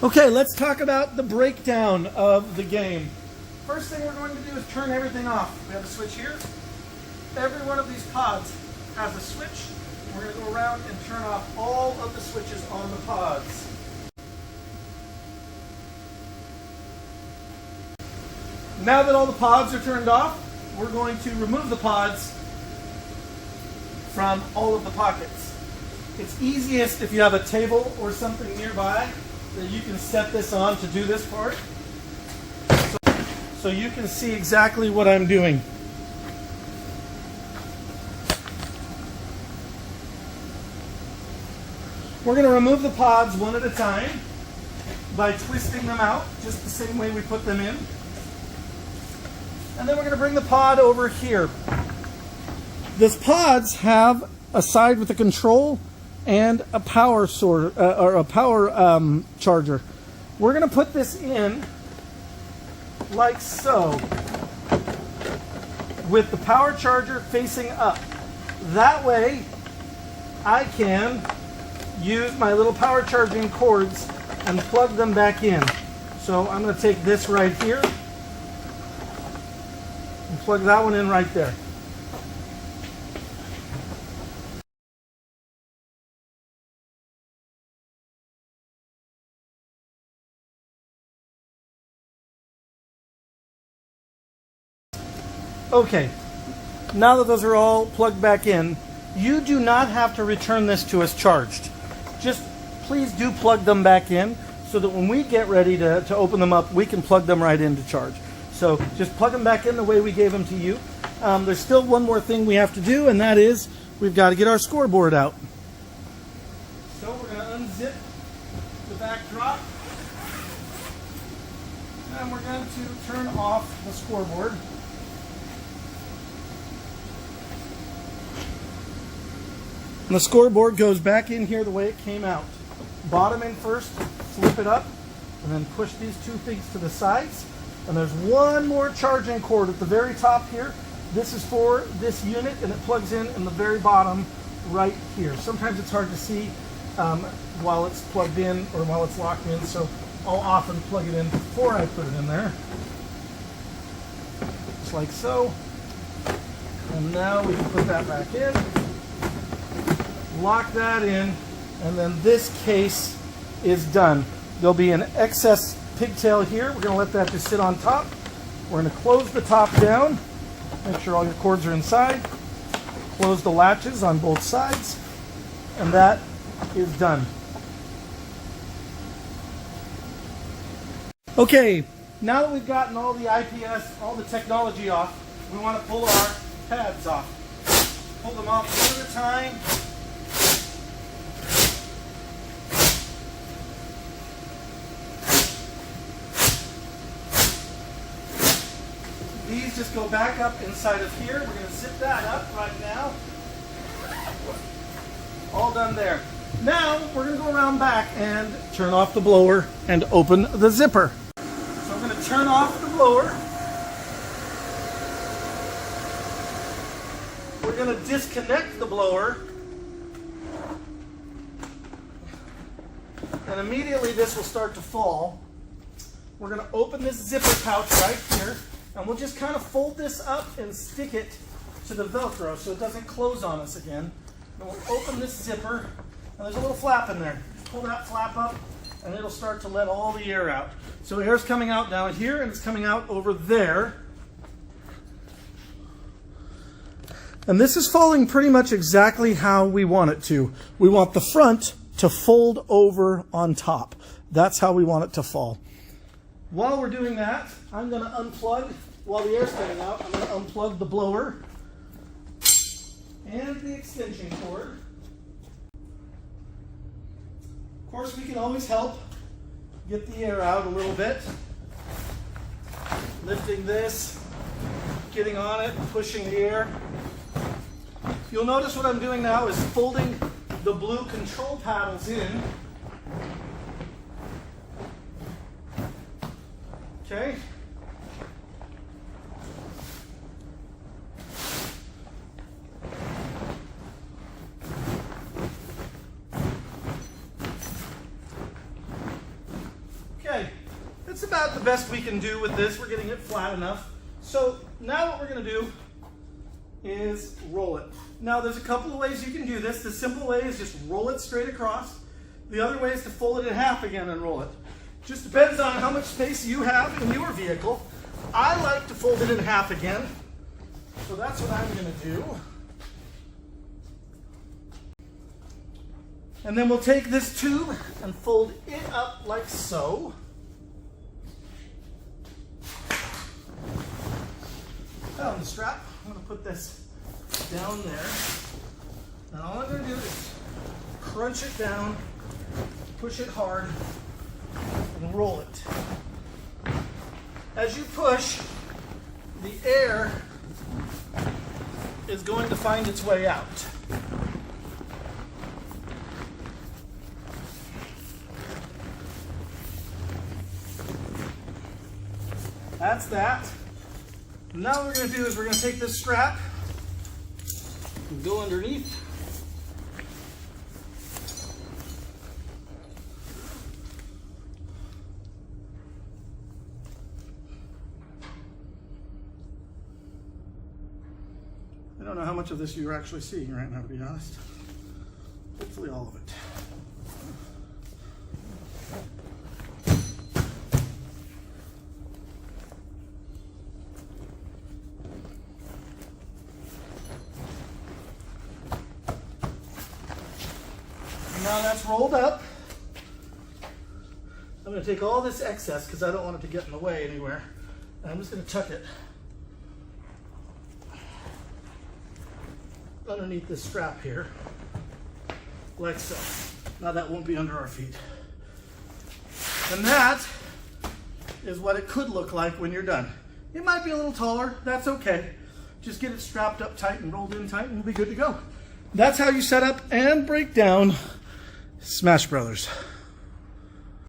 Okay, let's talk about the breakdown of the game. First thing we're going to do is turn everything off. We have a switch here. Every one of these pods has a switch. We're going to go around and turn off all of the switches on the pods. Now that all the pods are turned off, we're going to remove the pods from all of the pockets. It's easiest if you have a table or something nearby that you can set this on to do this part. So you can see exactly what I'm doing. We're going to remove the pods one at a time by twisting them out, just the same way we put them in. And then we're going to bring the pod over here. These pods have a side with a control and a power source or a power charger. We're going to put this in like so, with the power charger facing up. That way I can use my little power charging cords and plug them back in. So I'm going to take this right here and plug that one in right there. Okay, now that those are all plugged back in, you do not have to return this to us charged. Just please do plug them back in so that when we get ready to open them up, we can plug them right into charge. So just plug them back in the way we gave them to you. There's still one more thing we have to do, and that is we've got to get our scoreboard out. So we're going to unzip the back drop, and we're going to turn off the scoreboard. And the scoreboard goes back in here the way it came out. Bottom in first, flip it up, and then push these two things to the sides. And there's one more charging cord at the very top here. This is for this unit, and it plugs in the very bottom right here. Sometimes it's hard to see while it's plugged in or while it's locked in, so I'll often plug it in before I put it in there. Just like so. And now we can put that back in. Lock that in, and then this case is done. There'll be an excess pigtail here. We're going to let that just sit on top. We're going to close the top down, make sure all your cords are inside, close the latches on both sides, and that is done. Okay, now that we've gotten all the IPS, all the technology off, we want to pull our pads off. Pull them off one at a time. These just go back up inside of here. We're going to zip that up right now. All done there. Now we're going to go around back and turn off the blower and open the zipper. So I'm going to turn off the blower. We're going to disconnect the blower. And immediately this will start to fall. We're going to open this zipper pouch right here. And we'll just kind of fold this up and stick it to the Velcro so it doesn't close on us again. And we'll open this zipper, and there's a little flap in there. Pull that flap up, and it'll start to let all the air out. So air's coming out down here, and it's coming out over there. And this is falling pretty much exactly how we want it to. We want the front to fold over on top. That's how we want it to fall. While we're doing that, I'm going to unplug, while the air's coming out, I'm going to unplug the blower and the extension cord. Of course, we can always help get the air out a little bit. Lifting this, getting on it, pushing the air. You'll notice what I'm doing now is folding the blue control paddles in. Okay. It's about the best we can do with this. We're getting it flat enough. So now what we're going to do is roll it. Now there's a couple of ways you can do this. The simple way is just roll it straight across. The other way is to fold it in half again and roll it. Just depends on how much space you have in your vehicle. I like to fold it in half again. So that's what I'm going to do. And then we'll take this tube and fold it up like so. On the strap, I'm going to put this down there. And all I'm going to do is crunch it down, push it hard, and roll it. As you push, the air is going to find its way out. That's that. Now what we're going to do is we're going to take this strap and go underneath. I don't know how much of this you're actually seeing right now, to be honest. Hopefully all of it. Now that's rolled up. I'm going to take all this excess because I don't want it to get in the way anywhere. And I'm just going to tuck it underneath this strap here, like so. Now that won't be under our feet. And that is what it could look like when you're done. It might be a little taller, that's okay. Just get it strapped up tight and rolled in tight and we'll be good to go. That's how you set up and break down Smash Brothers.